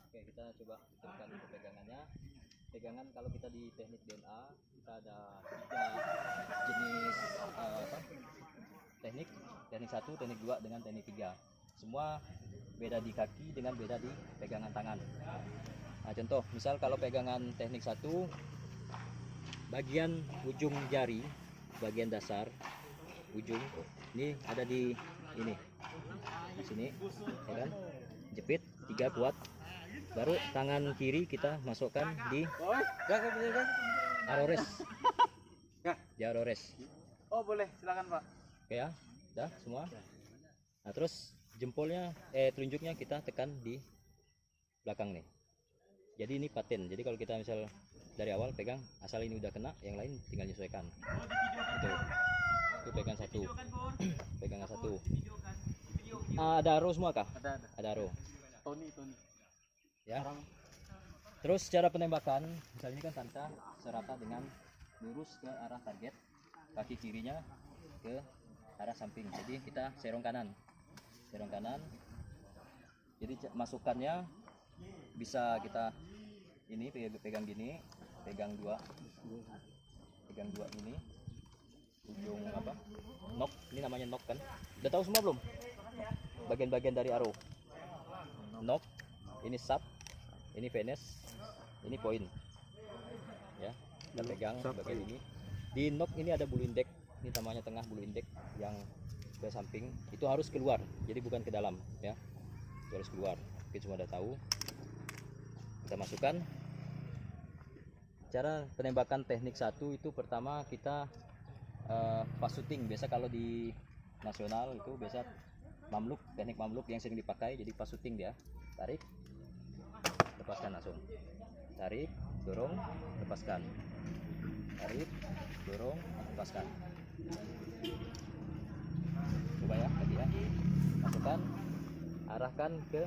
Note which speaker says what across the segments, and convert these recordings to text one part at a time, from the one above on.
Speaker 1: Oke, kita coba betulkan untuk pegangannya. Pegangan kalau kita di teknik DNA kita ada tiga jenis teknik. Teknik 1, teknik 2 dengan teknik 3. Semua beda di kaki dengan beda di pegangan tangan. Nah, contoh misal kalau pegangan teknik 1, bagian ujung jari, bagian dasar ujung ini ada di ini, di sini, ya kan? Jepit 3 kuat. Baru tangan kiri kita masukkan di arores. Di arores.
Speaker 2: Oh boleh, silakan Pak.
Speaker 1: Oke ya, udah semua. Nah terus jempolnya, telunjuknya kita tekan di belakang nih. Jadi ini paten. Jadi kalau kita misal dari awal pegang, asal ini udah kena, yang lain tinggal nyesuaikan. Itu pegang 1. Pegangan 1. Ada arrow semua kah? Ada arrow.
Speaker 2: Tony.
Speaker 1: Ya. Terus cara penembakan, misalnya ini kan tanta serata dengan lurus ke arah target, kaki kirinya ke arah samping. Jadi kita serong kanan. Jadi masukannya bisa kita ini pegang gini, pegang dua ini ujung apa? Nok, ini namanya nok kan? Udah tahu semua belum? Bagian-bagian dari arrow. Nok, ini sub, ini finish, ini poin. Ya, kita pegang bagian ini. Di nok ini ada bulu indek, ini namanya tengah bulu indek yang ke samping, itu harus keluar, jadi bukan ke dalam ya, itu harus keluar. Oke, semua udah tahu. Kita masukkan. Cara penembakan teknik 1 itu pertama kita pas shooting. Biasa kalau di nasional itu biasa mamluk, teknik mamluk yang sering dipakai. Jadi pas shooting dia tarik, lepaskan langsung, tarik, dorong, lepaskan, tarik, dorong, lepaskan. Coba ya lagi ya, masukkan, arahkan ke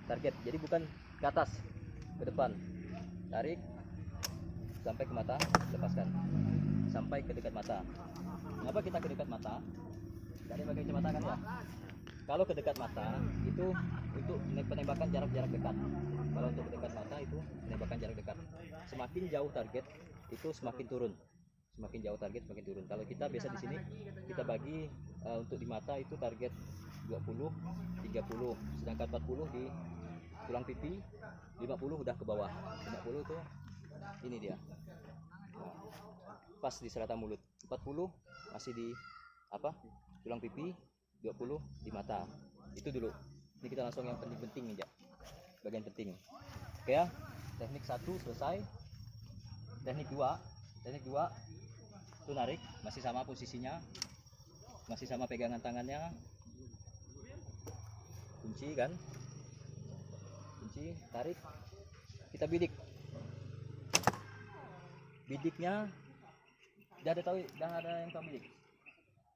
Speaker 1: target, jadi bukan ke atas, ke depan, tarik sampai ke mata, lepaskan sampai ke dekat mata. Kenapa kita ke dekat mata? Dari pakai kacamata kan ya. Kalau ke dekat mata itu untuk penembakan jarak dekat. Kalau untuk dekat mata itu penembakan jarak dekat. Semakin jauh target itu semakin turun. Semakin jauh target semakin turun. Kalau kita biasa di sini kita bagi untuk di mata itu target 20, 30, sedangkan 40 di tulang pipi, 50 udah ke bawah. 50 tuh ini dia. Pas di serata mulut. 40 masih di apa? Tulang pipi, 20 di mata. Itu dulu. Ini kita langsung yang penting-penting aja. Bagian penting. Oke ya. Teknik 1 selesai. Teknik 2 itu narik, masih sama posisinya. Masih sama pegangan tangannya. Kunci kan? Kunci, tarik. Kita bidik. Bidiknya udah ada yang tahu bidik?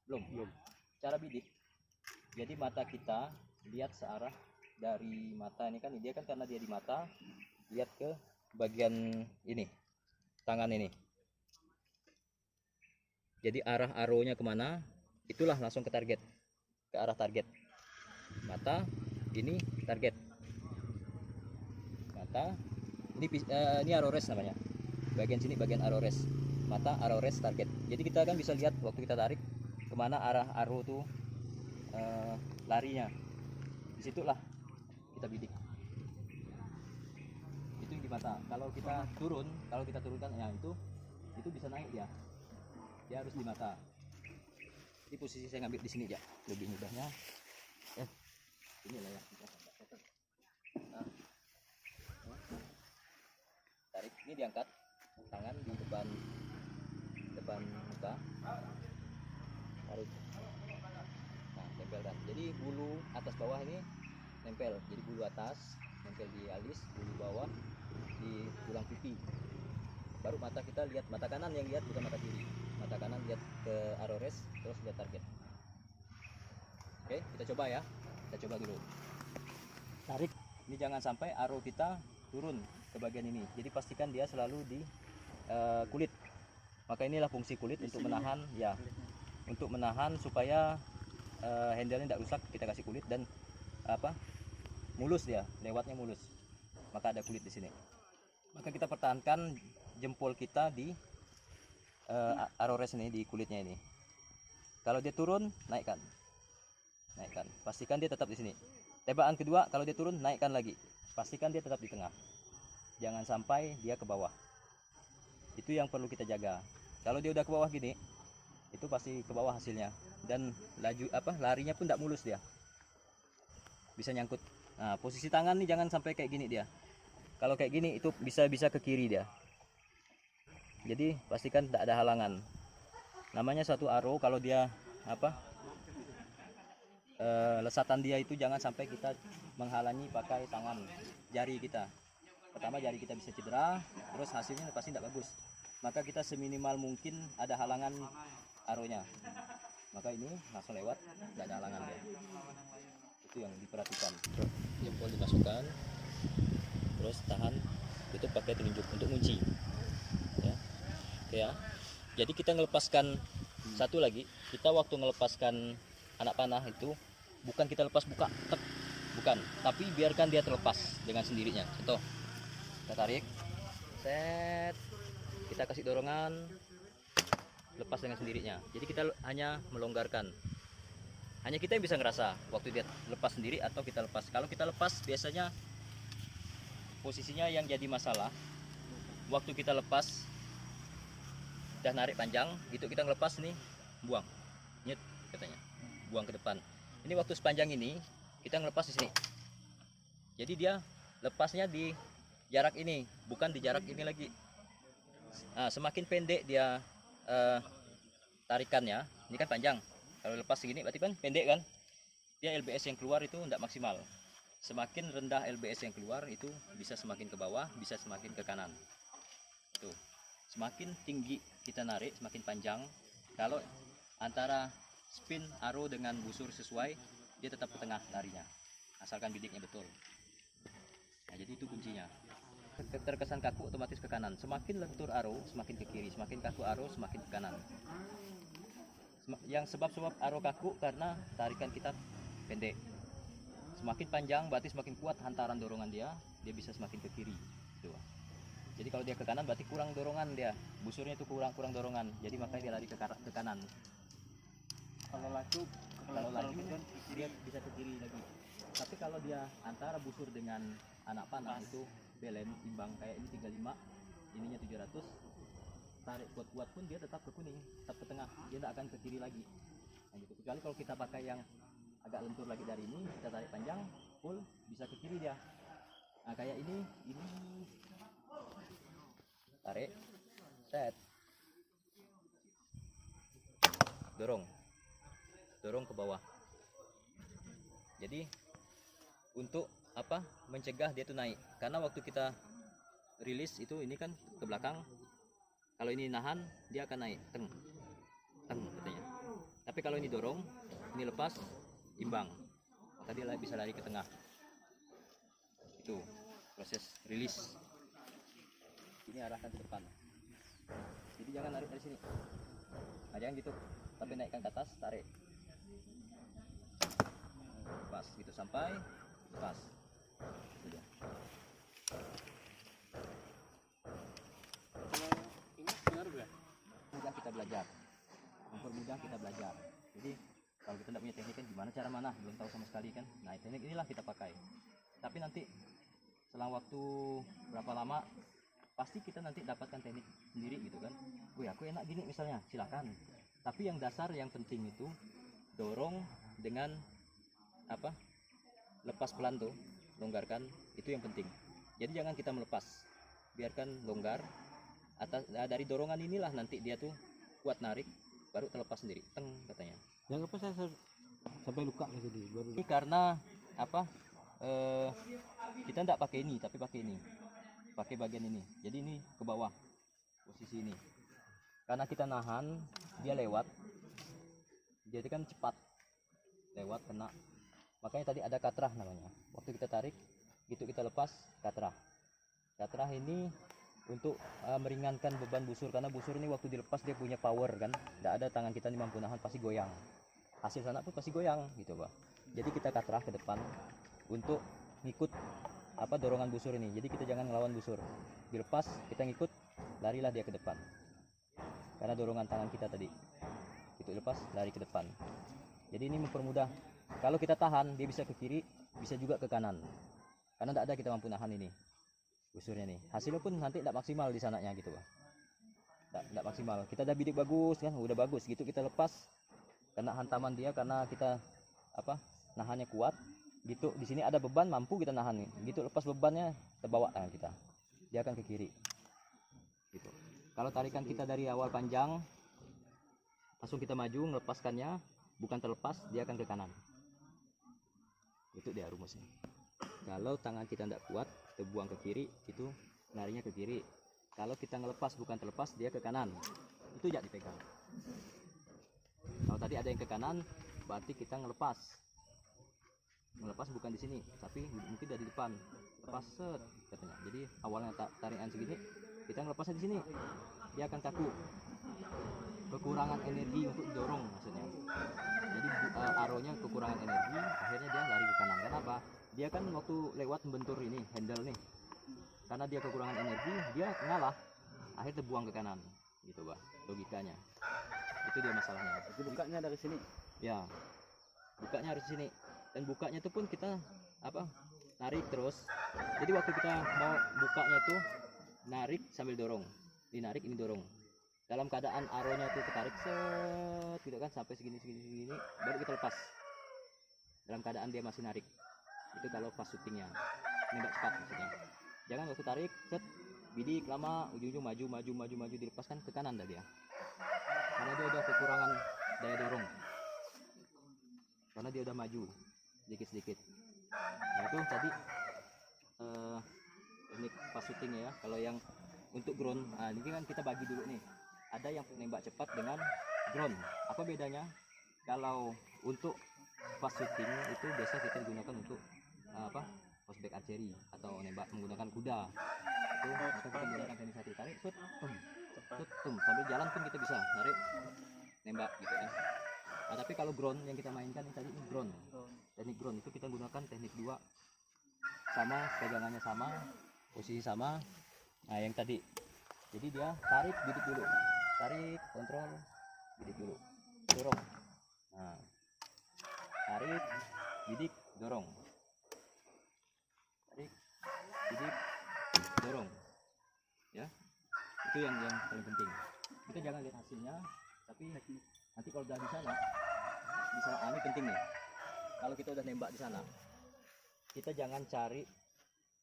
Speaker 1: Belum. Cara bidik. Jadi mata kita lihat searah dari mata ini kan, dia kan karena dia di mata, lihat ke bagian ini, tangan ini. Jadi arah arrownya kemana, itulah langsung ke target, ke arah target. Mata ini target. Mata ini arrowres namanya. Bagian sini bagian arrowres. Mata arrowres target. Jadi kita kan bisa lihat waktu kita tarik kemana arah arrow tuh larinya. Disitulah kita bidik. Itu yang di mata. Kalau kita turunkan ya itu bisa naik ya. Dia harus di mata. Ini posisi saya ngambil di sini ya, lebih mudahnya. Ini lah ya. Nah, tarik, ini diangkat, tangan di depan muka, tarik. Nah, tempelkan. Jadi bulu atas bawah ini nempel. Jadi bulu atas nempel di alis, bulu bawah di tulang pipi. Baru mata kita lihat, mata kanan yang lihat, bukan mata kiri. Mata kanan lihat ke arrowres, terus lihat target. Oke, kita coba ya. Kita coba dulu. Tarik. Ini jangan sampai arrow kita turun ke bagian ini. Jadi pastikan dia selalu di kulit. Maka inilah fungsi kulit untuk menahan ya. Untuk menahan supaya handle-nya tidak rusak, kita kasih kulit dan mulus dia, lewatnya mulus. maka ada kulit di sini. Maka kita pertahankan jempol kita di arores ini, di kulitnya ini. Kalau dia turun, naikkan, pastikan dia tetap di sini. Tebakan kedua, kalau dia turun, naikkan lagi, pastikan dia tetap di tengah, jangan sampai dia ke bawah. Itu yang perlu kita jaga. Kalau dia udah ke bawah gini, itu pasti ke bawah hasilnya, dan larinya pun tidak mulus, dia bisa nyangkut. Nah, posisi tangan nih jangan sampai kayak gini dia. Kalau kayak gini itu bisa ke kiri dia. Jadi pastikan tidak ada halangan. Namanya satu aro, kalau dia lesatan dia itu jangan sampai kita menghalangi pakai tangan, jari kita. Pertama jari kita bisa cedera, terus hasilnya pasti tidak bagus. Maka kita seminimal mungkin ada halangan aronya. Maka ini langsung lewat, tidak ada halangan dia. Itu yang diperhatikan. Jempol dimasukkan, terus tahan, tutup pakai telunjuk untuk kunci. Ya. Oke ya. Jadi kita melepaskan satu lagi, kita waktu melepaskan anak panah itu bukan kita lepas buka, bukan, tapi biarkan dia terlepas dengan sendirinya. Contoh, kita tarik, set, kita kasih dorongan, lepas dengan sendirinya. Jadi kita hanya melonggarkan. Hanya kita yang bisa ngerasa waktu dia lepas sendiri atau kita lepas. Kalau kita lepas biasanya posisinya yang jadi masalah waktu kita lepas udah narik panjang gitu, kita ngelepas nih, buang nyet katanya, buang ke depan. Ini waktu sepanjang ini kita ngelepas di sini, jadi dia lepasnya di jarak ini, bukan di jarak ini lagi. Nah, semakin pendek dia tarikannya, ini kan panjang, kalau lepas segini berarti kan pendek kan, dia LBS yang keluar itu tidak maksimal. Semakin rendah LBS yang keluar itu bisa semakin ke bawah, bisa semakin ke kanan. Tuh, semakin tinggi kita narik, semakin panjang. Kalau antara spin aro dengan busur sesuai, dia tetap ke tengah larinya, asalkan bidiknya betul. Nah, jadi itu kuncinya. Terkesan kaku otomatis ke kanan. Semakin lentur aro, semakin ke kiri. Semakin kaku aro, semakin ke kanan. Yang sebab aro kaku karena tarikan kita pendek. Semakin panjang berarti semakin kuat hantaran dorongan dia bisa semakin ke kiri. Tuh. Jadi kalau dia ke kanan berarti kurang dorongan dia, busurnya itu kurang dorongan. Jadi makanya dia lari ke kanan.
Speaker 2: Kalau laju
Speaker 1: dia bisa ke kiri lagi. Tapi kalau dia antara busur dengan anak panah itu belen imbang, kayak ini 35, ininya 700, tarik kuat-kuat pun dia tetap ke kuning, tetap ke tengah, dia tidak akan ke kiri lagi. Nah, gitu. Kecuali kalau kita pakai yang agak lentur lagi dari ini, kita tarik panjang full, bisa ke kiri dia. Nah, kayak ini tarik, set, dorong ke bawah. Jadi untuk mencegah dia tuh naik, karena waktu kita rilis itu ini kan ke belakang, kalau ini nahan dia akan naik teng katanya. Tapi kalau ini dorong, ini lepas, imbang, maka dia bisa lari ke tengah. Itu proses rilis. Ini arahkan ke depan, jadi jangan narik dari sini. Nah, jangan gitu, tapi naikkan ke atas, tarik, lepas gitu sampai lepas. Sudah.
Speaker 2: ini benar ya?
Speaker 1: Mudah kita belajar, mempermudah kita belajar. Jadi kalau kita tidak punya teknik kan gimana cara mana, belum tahu sama sekali kan. Nah, teknik inilah kita pakai. Tapi nanti selang waktu berapa lama pasti kita nanti dapatkan teknik sendiri gitu kan. Wih, aku enak gini misalnya, silakan. Tapi yang dasar, yang penting itu dorong dengan lepas pelan tuh, longgarkan, itu yang penting. Jadi jangan kita melepas, biarkan longgar. Dari dorongan inilah nanti dia tuh kuat narik, baru terlepas sendiri, teng katanya.
Speaker 2: Yang apa saya sampai luka gitu baru.
Speaker 1: Ini karena kita tidak pakai ini, tapi pakai ini, pakai bagian ini. Jadi ini ke bawah, posisi ini. Karena kita nahan, dia lewat, jadi kan cepat lewat, kena. Makanya tadi ada katrah namanya. Waktu kita tarik, gitu kita lepas, katrah. Katrah ini untuk meringankan beban busur, karena busur ini waktu dilepas dia punya power kan. Tidak ada tangan kita ini mampu nahan, pasti goyang. Hasil sana pun pasti goyang gitu, Pak. Jadi kita katrah ke depan untuk ngikut apa dorongan busur ini. Jadi kita jangan ngelawan busur. Dilepas, kita ngikut, larilah dia ke depan. Karena dorongan tangan kita tadi. Itu lepas, lari ke depan. Jadi ini mempermudah. Kalau kita tahan, dia bisa ke kiri, bisa juga ke kanan. Karena tidak ada kita mampu nahan ini busurnya nih. Hasilnya pun nanti tidak maksimal di sananya gitu, Pak. Tidak maksimal. Kita udah bidik bagus kan, udah bagus gitu kita lepas. Kena hantaman dia karena kita apa? Nahannya kuat. Gitu di sini ada beban mampu kita nahan nih. Gitu lepas bebannya terbawa tangan kita. Dia akan ke kiri. Gitu. Kalau tarikan kita dari awal panjang, langsung kita maju melepaskannya, bukan terlepas, dia akan ke kanan. Itu dia rumusnya. Kalau tangan kita tidak kuat, kita buang ke kiri, itu larinya ke kiri. Kalau kita ngelepas bukan terlepas, dia ke kanan. Itu jak dipegang. Kalau tadi ada yang ke kanan, berarti kita ngelepas. Ngelepas bukan di sini, tapi mungkin dari depan. Lepas set katanya. Jadi awalnya tarikan segini, kita ngelepasnya di sini. Dia akan kaku. Kekurangan energi untuk dorong maksudnya. Jadi aronya kekurangan energi, akhirnya dia lari ke kanan. Kenapa? Dia kan waktu lewat membentur ini handle nih, karena dia kekurangan energi, dia ngalah, akhirnya terbuang ke kanan, gitu Bah, logikanya. Itu dia masalahnya.
Speaker 2: Jadi bukanya dari sini.
Speaker 1: Ya, bukanya harus sini, dan bukanya itu pun kita apa? Narik terus. Jadi waktu kita mau bukanya tuh narik sambil dorong, dinarik ini dorong. Dalam keadaan aronya tuh ketarik set, gitu kan sampai segini, baru kita lepas. Dalam keadaan dia masih narik. Itu kalau pas syutingnya, nembak cepat maksudnya. Jangan waktu tarik set, bidik lama, ujung-ujung maju dilepaskan ke kanan dah dia. Karena dia udah kekurangan daya dorong. Karena dia udah maju sedikit. Nah itu tadi teknik pas syutingnya ya. Kalau yang untuk ground, nah ini kan kita bagi dulu nih. Ada yang nembak cepat dengan ground. Apa bedanya? Kalau untuk pas shooting itu biasa kita gunakan untuk apa? Horseback archery atau nembak menggunakan kuda. Itu kita menggunakan teknik satu tarik, sambil jalan pun kita bisa tarik nembak gitu kan. Nah, tapi kalau ground yang kita mainkan ini tadi ini ground. Teknik ground itu kita gunakan teknik 2. Sama, pegangannya sama, posisi sama. Nah, yang tadi. Jadi dia tarik, bidik dulu. Tarik, kontrol, bidik dulu. Dorong. Nah. Tarik, bidik, dorong. Tarik, bidik, dorong. Ya. Itu yang paling penting. Kita jangan lihat hasilnya, tapi nanti kalau udah di sana, ini penting nih. Kalau kita udah nembak di sana, kita jangan cari,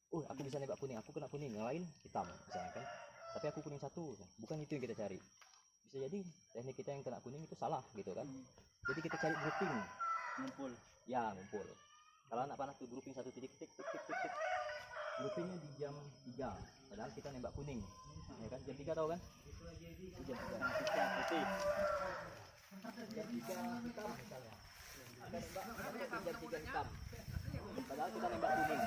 Speaker 1: aku bisa nembak kuning, aku kena kuning, yang lain hitam, misalnya kan. Tapi aku kuning satu, bukan itu yang kita cari. Bisa jadi teknik kita yang kena kuning itu salah gitu kan. Jadi kita cari grouping,
Speaker 2: Ngumpul.
Speaker 1: ya ngumpul. Kalau anak panah tuh grouping satu titik, tik. Groupingnya di jam 3, padahal kita nembak kuning, ya kan? Jam 3 tahu kan? Jam 3 putih. Jam 3 hitam misalnya. Kita nembak jam 3 hitam. Padahal kita nembak kuning.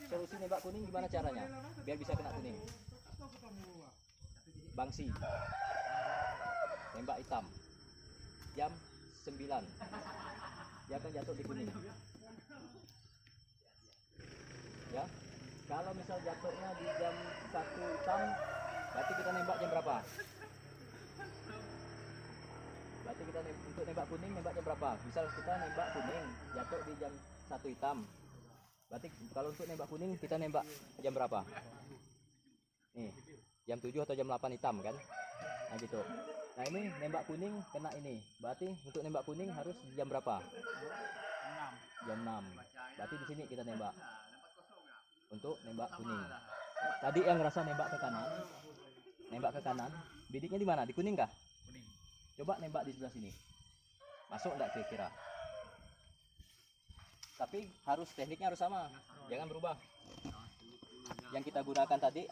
Speaker 1: Solusi nembak kuning gimana caranya? Biar bisa kena kuning. Bangsi. Nembak hitam. Jam 9. Dia akan jatuh di kuning. Ya. Kalau misal jatuhnya di jam 1 hitam, berarti kita nembak jam berapa? Berarti kita untuk nembak kuning nembak jam berapa? Misal kita nembak kuning jatuh di jam 1 hitam. Berarti kalau untuk nembak kuning kita nembak jam berapa? Nih, jam 7 atau jam 8 hitam kan? Nah gitu. Nah ini nembak kuning kena ini. Berarti untuk nembak kuning harus jam berapa? Jam 6. Berarti di sini kita nembak. Untuk nembak kuning. Tadi yang ngerasa nembak ke kanan, bidiknya di mana? Di kuning kah? Kuning. Coba nembak di sebelah sini. Masuk enggak kira-kira? Tapi tekniknya harus sama. Jangan berubah. Yang kita gunakan tadi